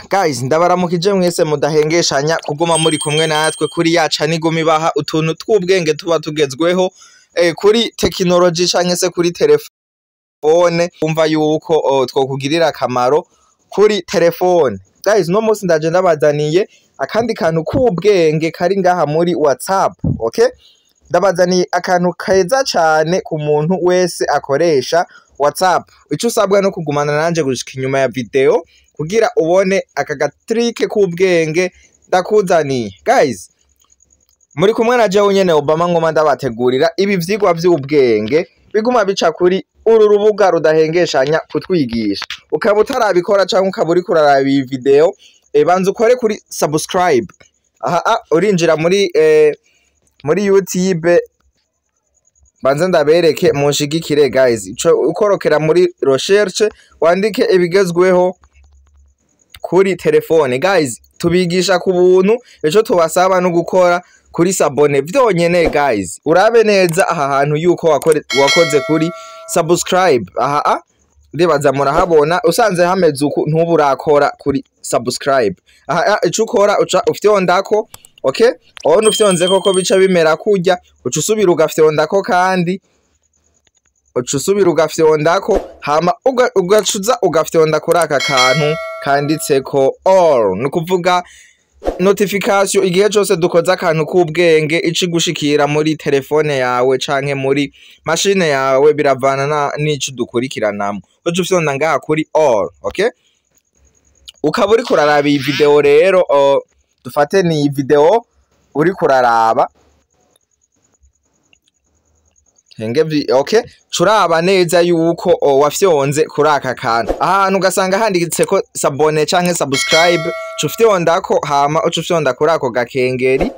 Guys, ndabaramukije mwese mudahengeshanya kuguma muri kumwe natwe kuri yaca niguma ibaha utuntu tw'ubwenge tuba tugezweho kuri technology canke se kuri telefone umva yuko twokugirira akamaro kuri telefone. Guys, no munsi ndaje ndabazaniye akandi kantu k'ubwenge kari ngaha muri WhatsApp, okay? Ndabazaniye akantu keza cane ku muntu wese akoresha WhatsApp. Ico usabwa no kugumana nanje gushika inyuma ya video kugira ubone aka gatrike k'ubwenge ndakuzaniye. Guys, muri kumwe na jewe nyene Obama ngoma ndabategurira ibi vyigwa vy'ubwenge biguma bica kuri uru rubuga rudahengeshanya kutwigisha. Ukaba utarabikora canke ukaba uri kuraraba iyi video, banza ukore kuri subscribe. Urinjira muri YouTube, banza ndabereke munshigikire guys. Ukorokera muri recherche wandike ibigezweho kuri telefone. Guys, tubigisha ku buntu, ejo tubasaba no gukora kuri sabone vyonyene. Guys, urabe neza aha hantu yuko wakoze kuri subscribe. Ndibaza murahabona, usanze hameze uku ntuburakora kuri subscribe. Ico ukora uca ufyondako, okay? Ono ufyonzeko ko bica bimera kurya, uca usubira ugafyondako kandi uca usubira ugafyondako, hama ugacuza ugafyonda kuri aka kantu kanditseko all. Nukuvuga notification igihe cyose dukoze akantu k'ubwenge icigushikira muri telefone yawe canke muri machine yawe biravana n'ico dukurikiranamo. Uca ufyonda ngaha kuri all, okay? Ukaba uri kuraraba iyi video rero, dufate ni video uri kuraraba, okay? Curaba neza yuko wafyonze kuri aka kantu. Ahantu ugasanga handitseko sabone canke subscribe, cufyondako hama ucufyonda kuri ako gakengeri,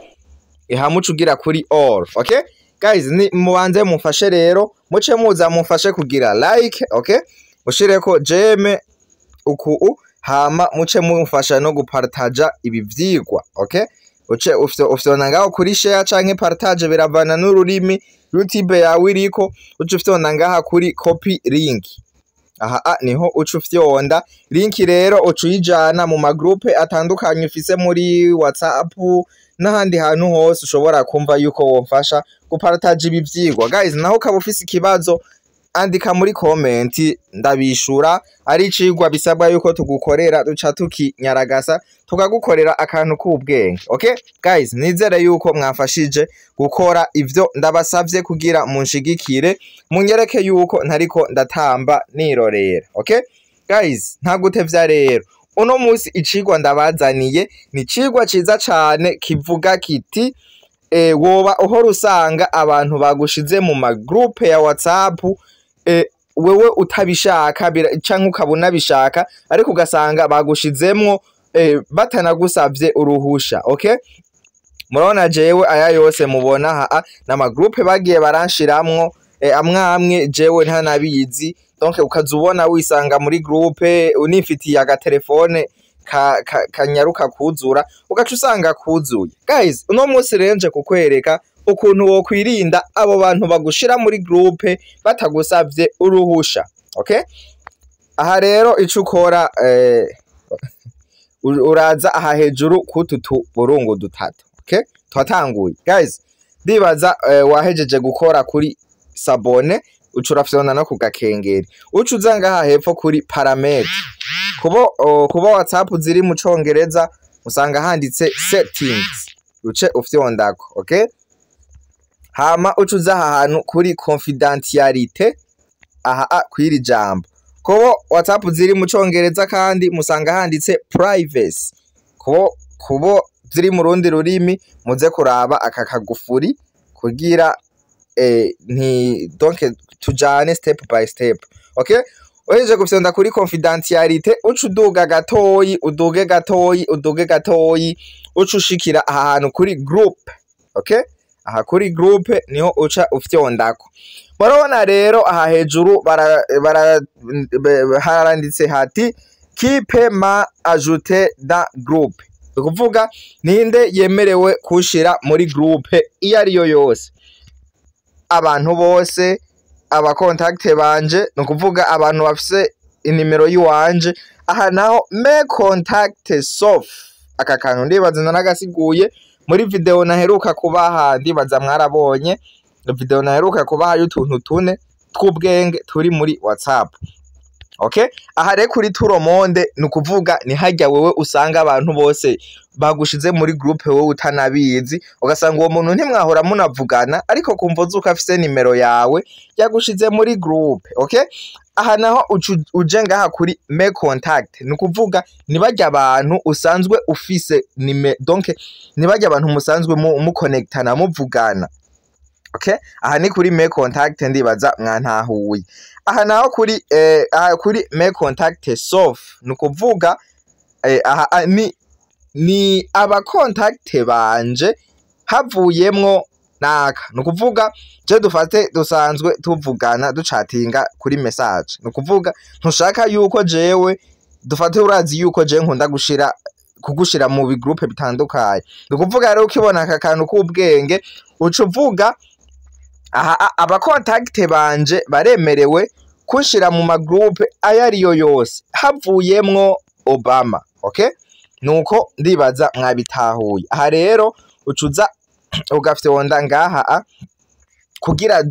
hama ucugira kuri all, okay? Guys, ni mubanze mufashe rero, muce muza mufashe kugira like, okay? Ushireko jeme uku, hama muce mufasha no gupartaja ibi vyigwa, okay? Uce ufyonda ngaho kuri share canke partage, biravana n'ururimi YouTube yawe iriko. Uca ufyonda ngaha kuri copy link. Niho uca ufyonda link rero, uca uyijana mu magroupe atandukanye ufise muri WhatsApp n'ahandi hantu hose ushobora kumva yuko womfasha gupartage ibi vyigwa. Guys, naho ukaba ufise ikibazo andika muri comment ndabishura. Ari icigwa bisabwa yuko tugukorera, duca tukinyaragasa tukagukorera akantu k'ubwenge, okay? Guys, nizere yuko mwafashije gukora ivyo ndabasavye kugira munshigikire, munyereke yuko ntariko ndatamba nirorera, okay? Guys, nta gutevya rero, uno munsi icigwa ndabazaniye ni icigwa ciza cane kivuga kiti woba uhora usanga abantu bagushize mu magroupe ya WhatsApp, wewe utabishaka canke ukaba unabishaka ariko ugasanga bagushizemwo batanagusavye uruhusha, okay? Murabona jewe aya yose mubona n'amagroupe bagiye baranshiramwo, amwe jewe ntanabizi, donc ukazubona wisanga muri groupe unifitiye agatelefone kanyaruka kuzura, ugaca usanga kuzuye. Guys, uno munsi rero nje kukwereka ukuntu wokwirinda abo bantu bagushira muri groupe batagusavye uruhusha, okay? Aha rero ico ukora, uraza aha hejuru kutu tuburungu dutatu, okay? Twatanguye. Guys, ndibaza wahejeje gukora kuri sabone, uca urafyonda no ku gakengeri, uca uza ngaha hepfo kuri paramètre. Kuba WhatsApp ziri mu Congereza usanga handitse settings, uce ufyondako, okay? Hama uca uza aha hantu kuri confidentialité, kwiri jambo. Kuba WhatsApp ziri mu Congereza kandi musanga handitse privacy. Kuba ziri mu rundi rurimi muze kuraba aka kagufuri kugira donc tujane step by step, okay? Uhejeje gufyonda kuri confidentialité, uca uduga gatoyi, uduge gatoyi, uca ushikira aha hantu kuri group, okay? Aha kuri group niho uca ufyondako. Murabona rero aha hejuru haranditse hati kipe ma ajouter dans groupe. Ukuvuga ninde yemerewe kushira muri groupe iyo ariyo yose. Abantu bose, aba contact banje, nukuvuga abantu bafise inimero yiwanje, aha naho me contact soft aka kantu ndibaza naragasiguye muri video naheruka kubaha, ndibaza mwarabonye video naheruka kubaha y'utuntu tune tw'ubwenge turi muri WhatsApp. Okay, aha rero kuri Turomonde nukuvuga ni hajya wewe usanga abantu bose bagushize muri groupe wewe utanabizi, ugasanga uwo muntu ntimwahora munavugana ariko kumva zuko afise nimero yawe yagushize muri groupe. Okay, aha naho uje ngaha kuri me contact nukuvuga nibajya abantu usanzwe ufise donc nibajya abantu musanzwe mu connectana muvugana. Okay, aha ni kuri me contact ndibaza mwantahuye. Aha naho kuri me contact soft nukuvuga aha ni aba contact banje havuyemwo naka, nukuvuga je dufate dusanzwe tuvugana ducatinga kuri message, nukuvuga ntushaka yuko jewe dufate urazi yuko je nkunda kugushira mu bi groupe bitandukanye, nukuvuga rero ukibona aka kantu k'ubwenge ucuvuga aha aba contact banje baremerewe kushira mu ma groupe ayariyo yose havuyemwo Obama. Okay, nuko ndibaza mwabitahuye. Aha rero ucuza ugafyonda ngaha kugira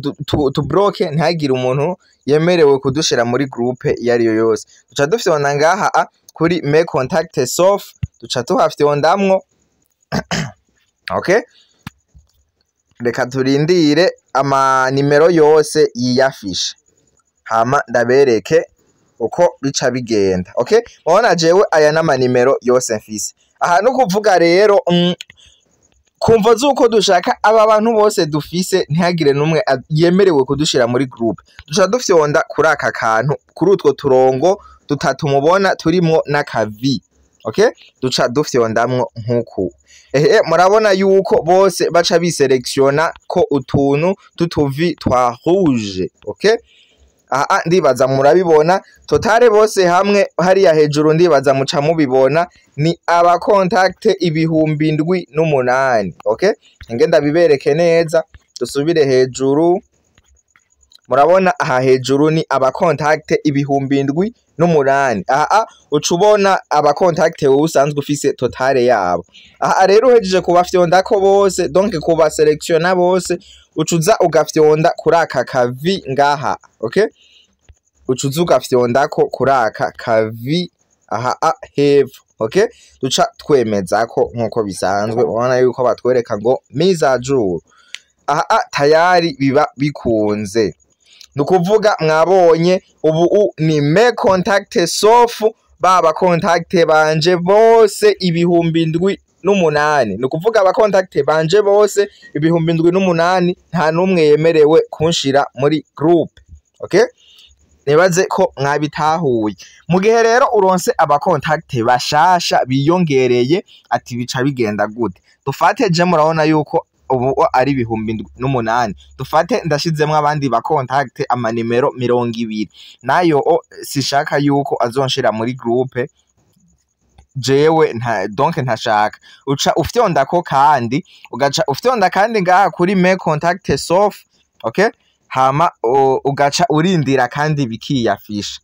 tu bloke ntagire umuntu yemerewe kudushira muri groupe yariyo yose. Duca dufyonda ngaha kuri me contact soft, duca tuhafyondamwo. Okay, reka turindire ama nimero yose yiyafishe hama ndabereke uko bica bigenda. Okay, mubona jewe aya nama nimero yose mfise. Aha nukuvuga rero kumva zuko dushaka aba bantu bose dufise ntihagire numwe yemerewe kudushira muri groupe, duca dufyonda kuri aka kantu kuri utwo turongo dutatu mubona turimo n'akavi. Okay, duca dufyondamwo nkuku. Murabona yuko bose baca biselectiona ko utuntu tutuvi twa rouge. Okay, aha ndibaza murabibona totale bose hamwe hariya hejuru ndibaza muca mubibona ni aba contact 7,008. Okay, ngenda bibereke neza dusubire hejuru. Murabona aha hejuru ni aba contact 7,008. Aha ucubona aba contact wowe usanzwe ufise totale yabo. Aha rero uhejeje kubafyonda ko bose, donc kuba selectiona bose ucuza ugafyonda kuri aka kavi ngaha. Okay, ucuza ugafyonda ko kuri aka kavi aha hepfo. Okay, duca twemeza ko nkuko bisanzwe ubona yuko batwereka ngo mise à jour. Aha tayari biba bikunze, nukuvuga mwabonye ubu ni me contact soft baba contact banje bose 7,008. nukuvuga aba contact banje bose 7,008 nta numwe yemerewe kunshira muri groupe. Okay, nibaze ko mwabitahuye. Mu gihe rero uronse aba contact bashasha biyongereye ati bica bigenda gute? Dufate je murabona yuko ubu ari 7,008. Dufate ndashizemwe abandi ba contact ama nimero 20 nayo sishaka yuko azonshira muri groupe jewe donc ntashaka. Uca ufyonda ko kandi ugaca ufyonda kandi ngaha kuri me contact soft. Okay, hama ugaca urindira kandi bikiyafisha.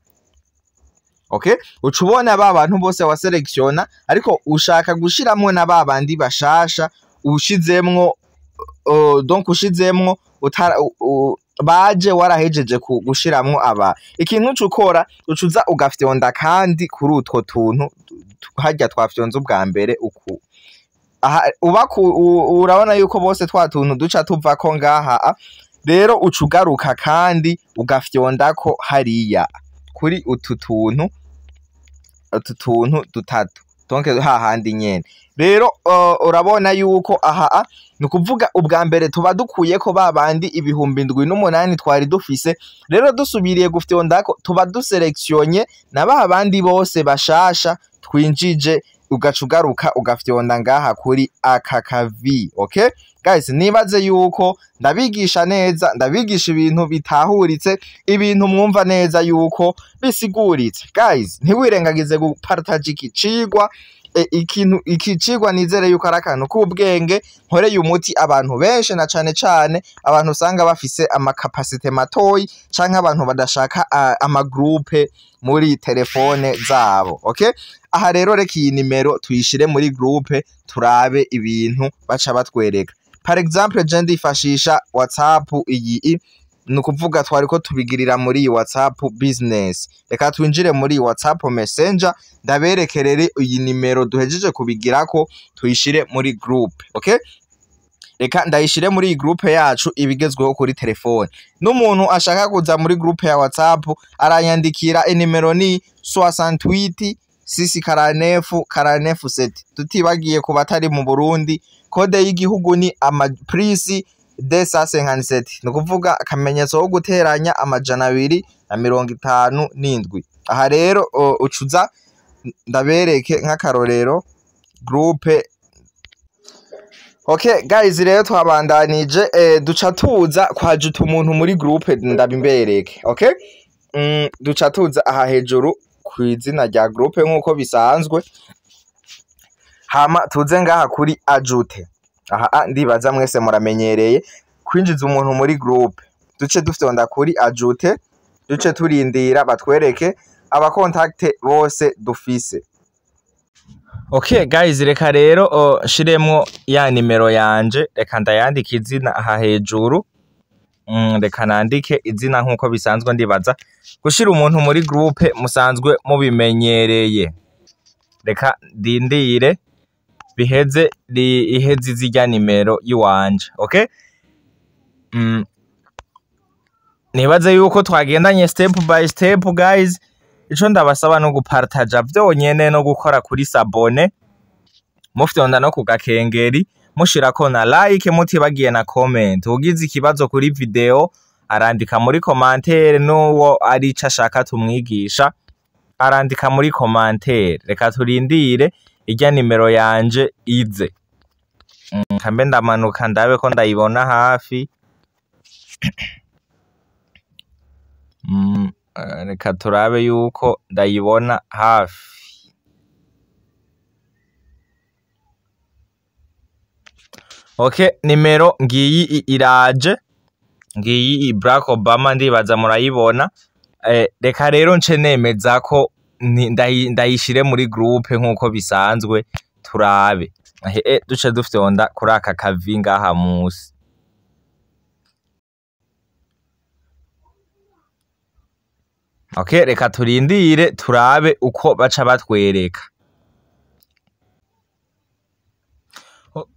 Okay, ucubona ba bantu bose wa selectiona ariko ushaka gushiramwe na ba bandi bashasha ushizemwo donc ushizemwo baje warahejeje gushiramwo aba. Ikintu cukora ucuza ugafyonda kandi kuri utwo tuntu hajya twafyonze ubwa mbere uku. Aha urabona yuko bose twa tuntu duca tuva ko ngaha. Rero ucugaruka kandi ugafyonda ko hariya kuri utu tuntu dutatu, donc hahandi nyene. Rero urabona yuko aha nukuvuga ubwa mbere tuba dukuye ko babandi 7,008 twari dufise. Rero dusubiriye gufyonda ko tuba duselectionye na babandi bose bashasha twinjije, ugacugaruka ugafyonda ngaha kuri aka kavi. Okay, guys nibaze yuko ndabigisha neza, ndabigisha ibintu bitahuritse, ibintu mwumva neza yuko bisiguritse. Guys ntiwirengagize gupartage iki cigwa, iki cigwa nizere yuko ari akantu k'ubwenge nkoreye umuti abantu benshi, na cane cane abantu usanga bafise amakapasite matoyi canke abantu badashaka amagroupe muri telefone zabo. Okay, aha rero reka iyi nimero tuyishire muri groupe turabe ibintu baca batwereka. Par exemple je ndifashisha WhatsApp, iyi nukuvuga twariko tubigirira muri WhatsApp business. Reka twinjire muri WhatsApp Messenger ndaberekerere iyi nimero duhejeje kubigirako tuyishire muri groupe. Okay, reka ndayishire muri iyi groupe yacu ibigezweho kuri telefone. N'umuntu ashaka kuza muri groupe ya WhatsApp aranyandikira inimero ni 68 649 49 tutibagiye ku batari mu Burundi, kode y'igihugu ni amaprisi D57, nukuvuga akamenyetso ko guteranya 257. Aha rero ucuza ndabereke nk'akarorero groupe. Okay guys rero twabandanije duca tuza kwajuta umuntu muri groupe ndabimbereke. Okay, duca tuza aha hejuru kw'izina rya groupe nkuko bisanzwe, hama tuze ngaha kuri ajute. Aha ndibaza mwese muramenyereye kwinjiza umuntu muri groupe. Duce dufyonda kuri ajute, duce turindira batwereke aba contact bose dufise. Okay guys reka rero shiremwo ya nimero yanje, reka ndayandika izina aha hejuru. Reka nandike izina nkuko bisanzwe, ndibaza gushira umuntu muri groupe musanzwe mubimenyereye. Reka ndindire biheze iheze zirya nimero yiwanje. Okay, nibaze yuko twagendanye step by step guys. Ico ndabasaba no gupartaja vyonyene no gukora kuri sabone, mufyonda no kugakengeri, mushirako na like, mutibagiye na comment. Ugize ikibazo kuri video arandika muri commentaire, n'uwo ari co ashaka tumwigisha arandika muri commentaire. Reka turindire irya nimero yanje ize. Kambe ndamanuka ndabe ko ndayibona hafi. Reka turabe yuko ndayibona hafi. Okay, nimero ngiyi iraje, ngiyi Barack Obama ndibaza murayibona. Reka rero nce nemeza ko ndayishire muri groupe nkuko bisanzwe turabe. Duce dufyonda kuri aka kavi ngaha musi. Okay, reka turindire turabe uko baca batwereka.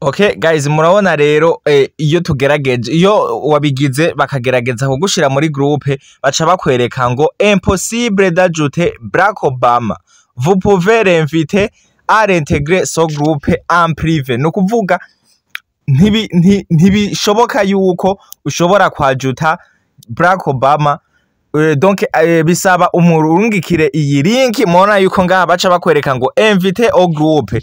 Okay guys murabona rero iyo tugerageje, iyo wabigize bakagerageza kugushira muri groupe baca bakwereka ngo impossible d'ajouter Barack Obama, vous pouvez l'inviter à l'intégrer ce groupe en privé. Nukuvuga ntibishoboka yuko ushobora kwajuta Barack Obama. Donc bisaba umurungikire iyi link. Mubona yuko ngaha baca bakwereka ngo invite au groupe,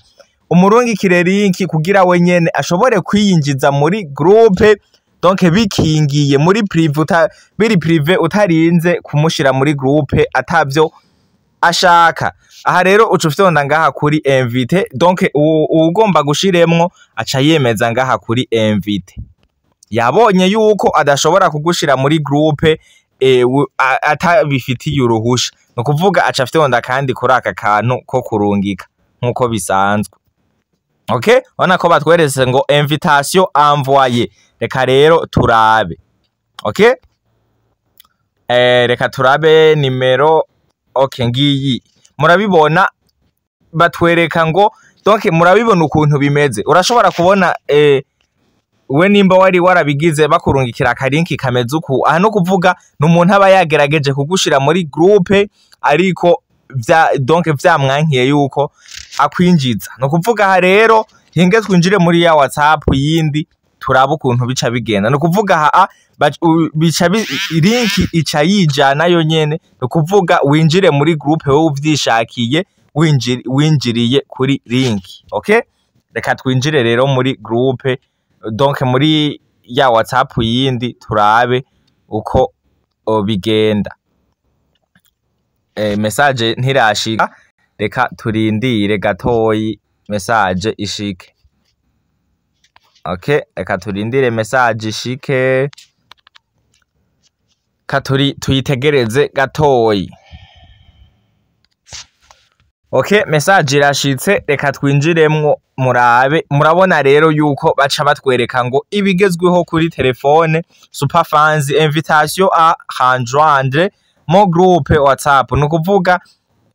umurungikire link kugira we nyene ashobore kwiyinjiza muri groupe. Donc bikingiye muri privé, biri privé utarinze kumushira muri groupe atavyo ashaka. Aha rero ucufyonda ngaha kuri invite. Donc ugomba gushiremwo aca yemeza ngaha kuri invite. Yabonye yuko adashobora kugushira muri groupe atabifitiye uruhusha, nukuvuga aca afyonda kandi kuri aka kantu ko kurungika nkuko bisanzwe. Okay, ona ko batweretse ngo invitation envoyée. Reka rero turabe. Okay, reka turabe nimero. Okay, ngiyi murabibona batwereka ngo, donc murabibona ukuntu bimeze. Urashobora kubona we nimba wari warabigize bakurungikira akalinki kameze uku. Aha no kuvuga n'umuntu aba yagerageje kugushira muri groupe ariko donc vyamwankiye yuko akwinjiza. No kuvuga aha rero hinge twinjire muri ya WhatsApp yindi turaba ukuntu bica bigenda. No kuvuga aha bica linki ica yijana yo nyene. No kuvuga winjire muri groupe wowe uvyishakiye winjiriye kuri linki. Okay, reka twinjire rero muri groupe donc muri ya WhatsApp yindi turabe uko bigenda. Message ntirashika, reka turindire gatoyi message ishike. Okay, reka turindire message ishike, tuyitegereze gatoyi. Okay, message irashitse, reka twinjiremwo murabe. Murabona rero yuko baca batwereka ngo ibigezweho kuri telefone, Superfans, invitation à rejoindre mon groupe WhatsApp. Nukuvuga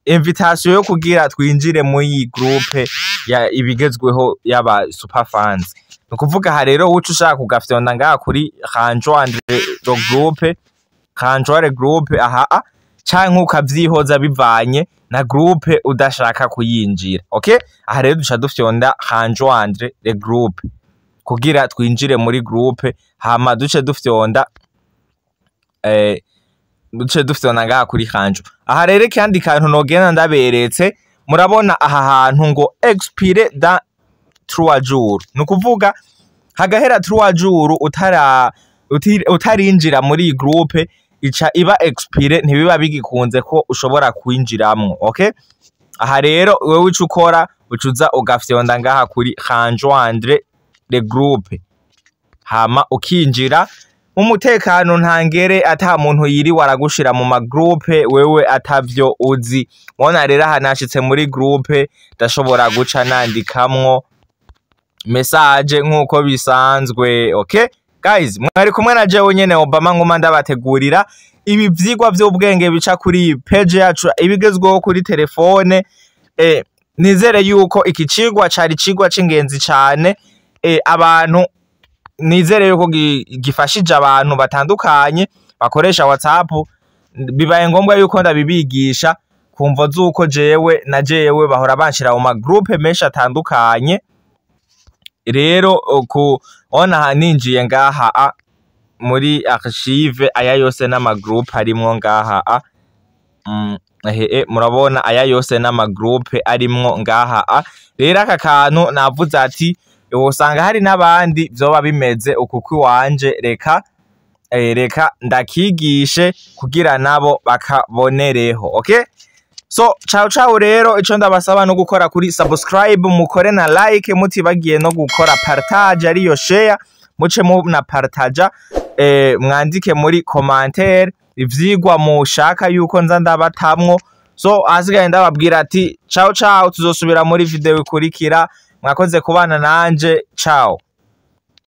invitation yo kugira twinjire muri groupe ya ibigezweho y'aba Superfans. Nukuvuga ha rero uco ushaka kugafyonda ngaha kuri rejoindre le groupe, rejoindre groupe aha canke ukavyihoza bivanye na groupe udashaka kuyinjira. Okay, aha rero duca dufyonda rejoindre le groupe kugira twinjire muri groupe, hama duce dufyonda ngaha kuri hanjo. Aha rero kandi kantu nogenda ndaberetse, murabona aha hantu ngo expire dans 3 jours. Nukuvuga hagahera 3 jours utarinjira muri groupe ica iba expire, ntibiba bigikunze ko ushobora kwinjiramwo. Okay, aha rero wewe ico ukora ucuza ugafyonda ngaha kuri rejoindre le groupe, hama ukinjira umutekano ntangere, ata muntu yiri waragushira mu magroupe wewe atavyo uzi. Mubona rero hanashitse muri groupe ndashobora guca nandikamwo message nkuko bisanzwe. Okay guys, mwari kumwe na jewe nyene Obama ngoma ndabategurira ibi vyigwa vy'ubwenge bica kuri page yacu ibigezweho kuri telefone. Nizere yuko iki cigwa cari cigwa c'ingenzi cane, abantu nizere yuko gifashije abantu batandukanye bakoresha WhatsApp. Bibaye ngombwa yuko ndabibigisha kumva zuko jewe na jewe bahora banshira mu magroupe menshi atandukanye. Rero ona haninjiye ngaha muri archive aya yose n'amagroupe harimwo ngaha murabona aya yose n'amagroupe arimwo ngaha. Rero aka kantu navuze ati usanga hari n'abandi vyoba bimeze ukuko iwanje, reka ndakigishe kugira nabo bakabonereho. Okay, so ciao rero, ico ndabasaba no gukora kuri subscribe, mukore na like, mutibagiye no gukora partage ariyo share, muce na partage, mwandike muri commentaire ivyigwa mushaka yuko nza ndabatamwo. So asigaye ndababwira ati ciao, tuzosubira muri video ikurikira. Mwakoze kubana nanje, ciao.